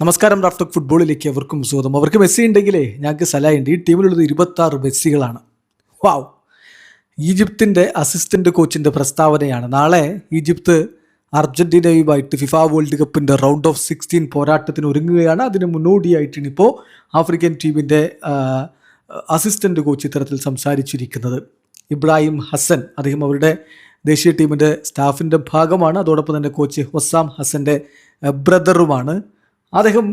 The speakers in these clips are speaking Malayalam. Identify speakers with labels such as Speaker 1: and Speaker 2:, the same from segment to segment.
Speaker 1: നമസ്കാരം. റാഫ്റ്റോക്ക് ഫുട്ബോളിലേക്ക് അവർക്കും സ്വാഗതം. അവർക്ക് മെസ്സി ഉണ്ടെങ്കിലേ ഞങ്ങൾക്ക് സലായുണ്ട്. ഈ ടീമിലുള്ളത് 26 മെസ്സികളാണ്. വാവ്! ഈജിപ്തിൻ്റെ അസിസ്റ്റൻ്റ് കോച്ചിൻ്റെ പ്രസ്താവനയാണ്. നാളെ ഈജിപ്ത് അർജൻറ്റീനയുമായിട്ട് ഫിഫ വേൾഡ് കപ്പിൻ്റെ റൗണ്ട് ഓഫ് 16 പോരാട്ടത്തിന് ഒരുങ്ങുകയാണ്. അതിന് മുന്നോടിയായിട്ടാണ് ഇപ്പോൾ ആഫ്രിക്കൻ ടീമിൻ്റെ അസിസ്റ്റൻ്റ് കോച്ച് ഇത്തരത്തിൽ സംസാരിച്ചിരിക്കുന്നത്. ഇബ്രാഹിം ഹസൻ, അദ്ദേഹം അവരുടെ ദേശീയ ടീമിൻ്റെ സ്റ്റാഫിൻ്റെ ഭാഗമാണ്. അതോടൊപ്പം തന്നെ കോച്ച് ഹൊസാം ഹസൻ്റെ ബ്രദറുമാണ്. അദ്ദേഹം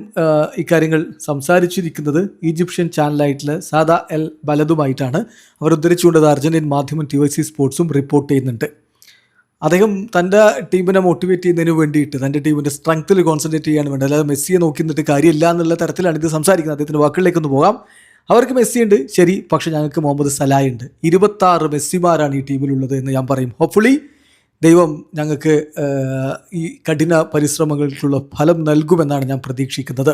Speaker 1: ഇക്കാര്യങ്ങൾ സംസാരിച്ചിരിക്കുന്നത് ഈജിപ്ഷ്യൻ ചാനലായിട്ടുള്ള സാദ എൽ ബലദുമായിട്ടാണ്. അവർ ഉദ്ധരിച്ചുകൊണ്ടത് അർജൻറ്റീൻ മാധ്യമം TYC സ്പോർട്സും റിപ്പോർട്ട് ചെയ്യുന്നുണ്ട്. അദ്ദേഹം തൻ്റെ ടീമിനെ മോട്ടിവേറ്റ് ചെയ്യുന്നതിന് വേണ്ടിയിട്ട് തൻ്റെ ടീമിൻ്റെ സ്ട്രെങ്ത്തിൽ കോൺസെൻട്രേറ്റ് ചെയ്യാൻ വേണ്ടി, അല്ലാതെ മെസ്സിയെ നോക്കി നിന്നിട്ട് കാര്യമില്ല എന്നുള്ള തരത്തിലാണ് ഇത് സംസാരിക്കുന്നത്. അദ്ദേഹത്തിൻ്റെ വാക്കുകളിലേക്കൊന്ന് പോകാം. അവർക്ക് മെസ്സി ഉണ്ട്, ശരി, പക്ഷേ ഞങ്ങൾക്ക് മുഹമ്മദ് സലാഹ് ഉണ്ട്. 26 മെസ്സിമാരാണ് ഈ ടീമിലുള്ളത് എന്ന് ഞാൻ പറയും. ഹോപ്പ്ഫുള്ളി ദൈവം ഞങ്ങൾക്ക് ഈ കഠിന പരിശ്രമങ്ങൾക്കുള്ള ഫലം നൽകുമെന്നാണ് ഞാൻ പ്രതീക്ഷിക്കുന്നത്.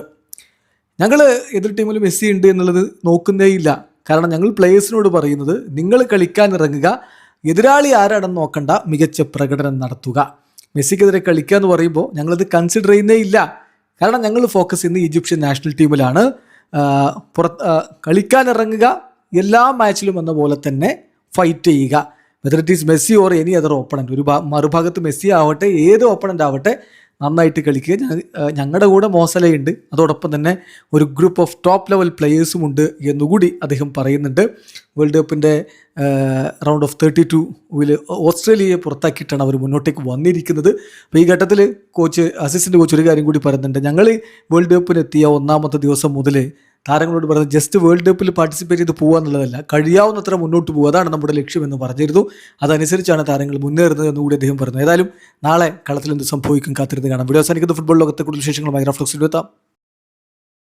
Speaker 1: ഞങ്ങൾ എതിർ ടീമിൽ മെസ്സി ഉണ്ട് എന്നുള്ളത് നോക്കുന്നേയില്ല. കാരണം ഞങ്ങൾ പ്ലേയേഴ്സിനോട് പറയുന്നത്, നിങ്ങൾ കളിക്കാൻ ഇറങ്ങുക, എതിരാളി ആരാണെന്ന് നോക്കണ്ട, മികച്ച പ്രകടനം നടത്തുക. മെസ്സിക്കെതിരെ കളിക്കുക എന്ന് പറയുമ്പോൾ ഞങ്ങളത് കൺസിഡർ ചെയ്യുന്നേ ഇല്ല. കാരണം ഞങ്ങൾ ഫോക്കസ് ചെയ്യുന്നത് ഈജിപ്ഷ്യൻ നാഷണൽ ടീമിലാണ്. കളിക്കാൻ ഇറങ്ങുക, എല്ലാ മാച്ചിലും എന്ന പോലെ തന്നെ ഫൈറ്റ് ചെയ്യുക. Whether it is Messi or any other opponent. ഒരു മറുഭാഗത്ത് മെസ്സി ആവട്ടെ, ഏത് ഓപ്പണൻ്റ് ആവട്ടെ, നന്നായിട്ട് കളിക്കുക. ഞങ്ങളുടെ കൂടെ മോസലയുണ്ട്, അതോടൊപ്പം തന്നെ ഒരു ഗ്രൂപ്പ് ഓഫ് ടോപ്പ് ലെവൽ പ്ലെയേഴ്സും ഉണ്ട് എന്നുകൂടി അദ്ദേഹം പറയുന്നുണ്ട്. വേൾഡ് കപ്പിൻ്റെ റൗണ്ട് ഓഫ് 32 ഓസ്ട്രേലിയയെ പുറത്താക്കിയിട്ടാണ് അവർ മുന്നോട്ടേക്ക് വന്നിരിക്കുന്നത്. അപ്പോൾ ഈ ഘട്ടത്തിൽ അസിസ്റ്റൻ്റ് കോച്ച് ഒരു കാര്യം കൂടി പറയുന്നുണ്ട്. ഞങ്ങൾ വേൾഡ് കപ്പിനെത്തിയ ഒന്നാമത്തെ ദിവസം മുതൽ താരങ്ങളോട് പറയുന്നത് ജസ്റ്റ് വേൾഡ് കപ്പിൽ പാർട്ടിസിപ്പേറ്റ് ചെയ്ത് പോകുക എന്നുള്ളതല്ല, കഴിയാവുന്നത്ര മുന്നോട്ട് പോകുക, അതാണ് നമ്മുടെ ലക്ഷ്യമെന്ന് പറഞ്ഞിരുന്നു. അതനുസരിച്ചാണ് താരങ്ങൾ മുന്നേറുന്നത് എന്നുകൂടി അദ്ദേഹം പറഞ്ഞു. ഏതായാലും നാളെ കളത്തിൽ എന്ത് സംഭവിക്കും കാത്തിരുന്ന് കാണാം. വീഡിയോ അവസാനിക്കുന്ന ഫുട്ബോൾ ലോകത്തെ കൂടുതൽ വിശേഷങ്ങളുമായി റാഫ്റ്റോക്സിൽ എത്താം.